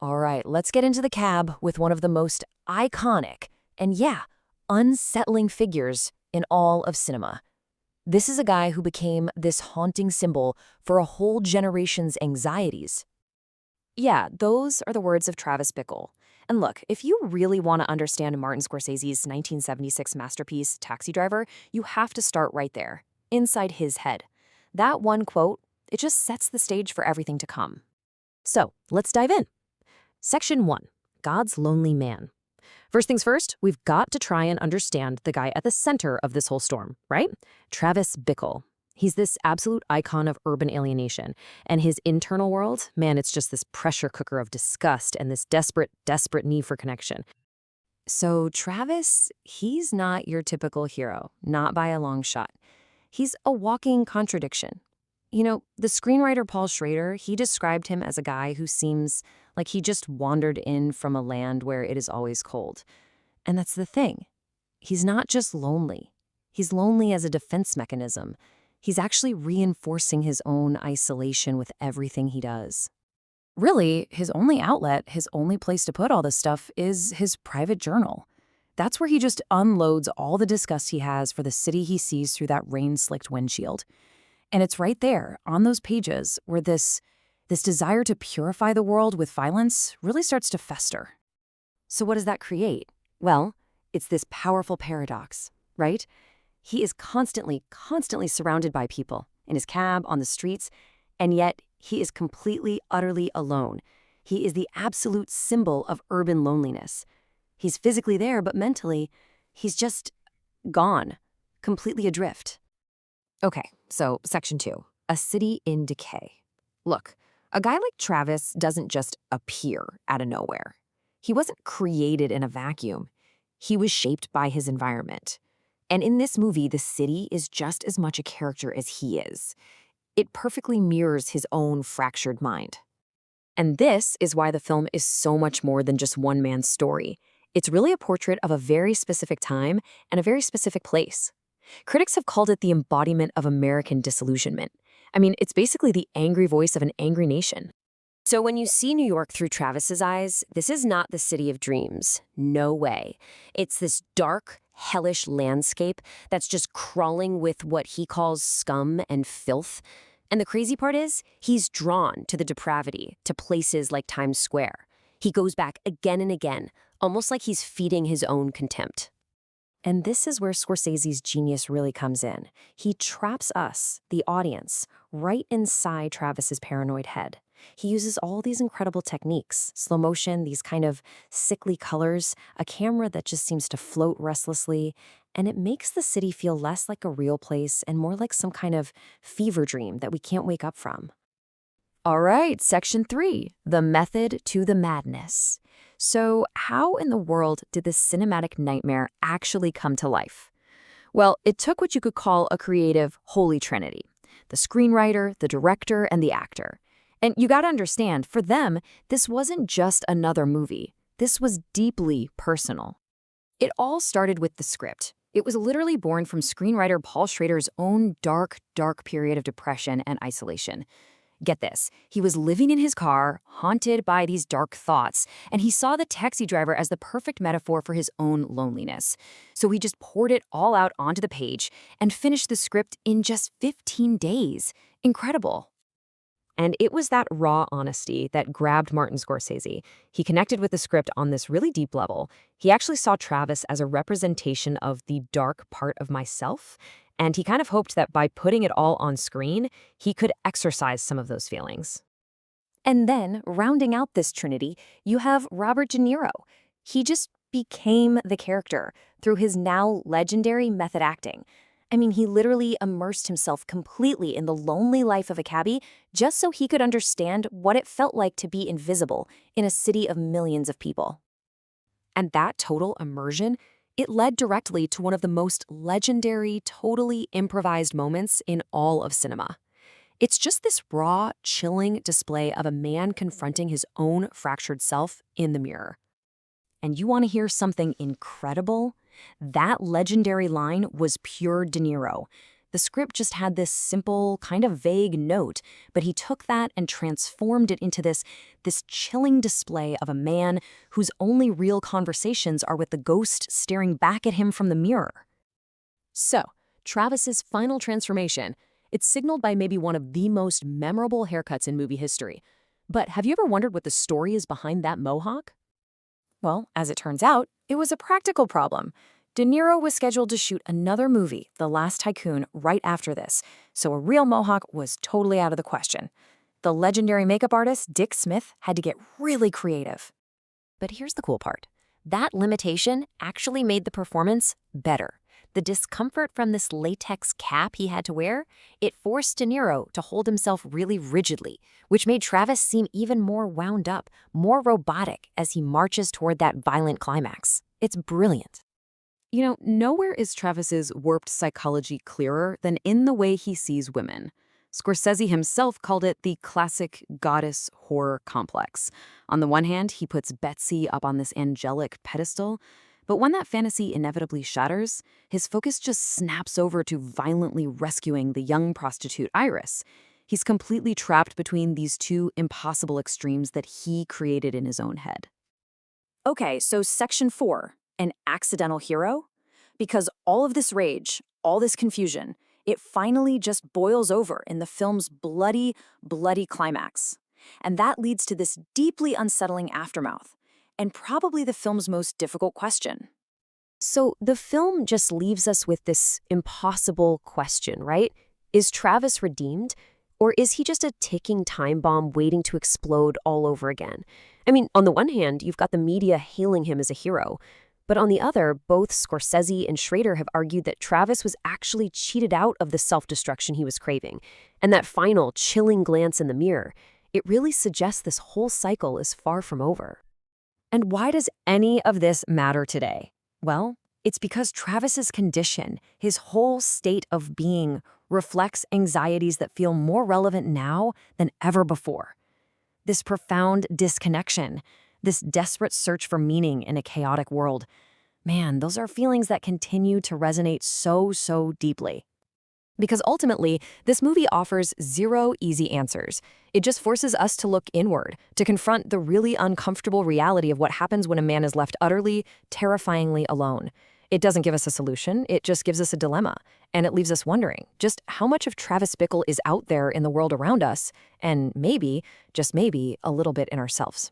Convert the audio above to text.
All right, let's get into the cab with one of the most iconic and, yeah, unsettling figures in all of cinema. This is a guy who became this haunting symbol for a whole generation's anxieties. Yeah, those are the words of Travis Bickle. And look, if you really want to understand Martin Scorsese's 1976 masterpiece, Taxi Driver, you have to start right there, inside his head. That one quote, it just sets the stage for everything to come. So, let's dive in. Section 1. God's Lonely Man. First things first, we've got to try and understand the guy at the center of this whole storm, right? Travis Bickle. He's this absolute icon of urban alienation. And his internal world, man, it's just this pressure cooker of disgust and this desperate need for connection. So Travis, he's not your typical hero, not by a long shot. He's a walking contradiction. You know, the screenwriter Paul Schrader, he described him as a guy who seems like he just wandered in from a land where it is always cold. And that's the thing. He's not just lonely. He's lonely as a defense mechanism. He's actually reinforcing his own isolation with everything he does. Really, his only outlet, his only place to put all this stuff is his private journal. That's where he just unloads all the disgust he has for the city he sees through that rain-slicked windshield. And it's right there, on those pages, where this desire to purify the world with violence really starts to fester. So what does that create? Well, it's this powerful paradox, right? He is constantly surrounded by people, in his cab, on the streets, and yet he is completely, utterly alone. He is the absolute symbol of urban loneliness. He's physically there, but mentally, he's just gone, completely adrift. Okay, so Section 2, a city in decay. Look, a guy like Travis doesn't just appear out of nowhere. He wasn't created in a vacuum. He was shaped by his environment. And in this movie, the city is just as much a character as he is. It perfectly mirrors his own fractured mind. And this is why the film is so much more than just one man's story. It's really a portrait of a very specific time and a very specific place. Critics have called it the embodiment of American disillusionment. I mean, it's basically the angry voice of an angry nation. So when you see New York through Travis's eyes, this is not the city of dreams. No way. It's this dark, hellish landscape that's just crawling with what he calls scum and filth. And the crazy part is, he's drawn to the depravity, to places like Times Square. He goes back again and again, almost like he's feeding his own contempt. And this is where Scorsese's genius really comes in. He traps us, the audience, right inside Travis's paranoid head. He uses all these incredible techniques, slow motion, these kind of sickly colors, a camera that just seems to float restlessly, and it makes the city feel less like a real place and more like some kind of fever dream that we can't wake up from. All right, Section 3, the method to the madness. So how in the world did this cinematic nightmare actually come to life? Well, it took what you could call a creative holy trinity: the screenwriter, the director, and the actor. And you gotta understand, for them, this wasn't just another movie. This was deeply personal. It all started with the script. It was literally born from screenwriter Paul Schrader's own dark period of depression and isolation. Get this, he was living in his car, haunted by these dark thoughts, and he saw the taxi driver as the perfect metaphor for his own loneliness. So he just poured it all out onto the page and finished the script in just 15 days. Incredible. And it was that raw honesty that grabbed Martin Scorsese. He connected with the script on this really deep level. He actually saw Travis as a representation of the dark part of myself, and he kind of hoped that by putting it all on screen, he could exorcise some of those feelings. And then, rounding out this trinity, you have Robert De Niro. He just became the character through his now legendary method acting. I mean, he literally immersed himself completely in the lonely life of a cabbie just so he could understand what it felt like to be invisible in a city of millions of people. And that total immersion, it led directly to one of the most legendary, totally improvised moments in all of cinema. It's just this raw, chilling display of a man confronting his own fractured self in the mirror. And you want to hear something incredible? That legendary line was pure De Niro. The script just had this simple, kind of vague note, but he took that and transformed it into this chilling display of a man whose only real conversations are with the ghost staring back at him from the mirror. So, Travis's final transformation, it's signaled by maybe one of the most memorable haircuts in movie history. But have you ever wondered what the story is behind that mohawk? Well, as it turns out, it was a practical problem. De Niro was scheduled to shoot another movie, The Last Tycoon, right after this, so a real mohawk was totally out of the question. The legendary makeup artist, Dick Smith, had to get really creative. But here's the cool part. That limitation actually made the performance better. The discomfort from this latex cap he had to wear, it forced De Niro to hold himself really rigidly, which made Travis seem even more wound up, more robotic as he marches toward that violent climax. It's brilliant. You know, nowhere is Travis's warped psychology clearer than in the way he sees women. Scorsese himself called it the classic goddess horror complex. On the one hand, he puts Betsy up on this angelic pedestal, but when that fantasy inevitably shatters, his focus just snaps over to violently rescuing the young prostitute Iris. He's completely trapped between these two impossible extremes that he created in his own head. Okay, so Section 4, an accidental hero? Because all of this rage, all this confusion, it finally just boils over in the film's bloody, bloody climax. And that leads to this deeply unsettling aftermath, and probably the film's most difficult question. So the film just leaves us with this impossible question, right? Is Travis redeemed? Or is he just a ticking time bomb waiting to explode all over again? I mean, on the one hand, you've got the media hailing him as a hero. But on the other, both Scorsese and Schrader have argued that Travis was actually cheated out of the self-destruction he was craving. And that final, chilling glance in the mirror, it really suggests this whole cycle is far from over. And why does any of this matter today? Well, it's because Travis's condition, his whole state of being, reflects anxieties that feel more relevant now than ever before. This profound disconnection, this desperate search for meaning in a chaotic world. Man, those are feelings that continue to resonate so deeply. Because ultimately, this movie offers zero easy answers. It just forces us to look inward, to confront the really uncomfortable reality of what happens when a man is left utterly, terrifyingly alone. It doesn't give us a solution, it just gives us a dilemma. And it leaves us wondering just how much of Travis Bickle is out there in the world around us, and maybe, just maybe, a little bit in ourselves.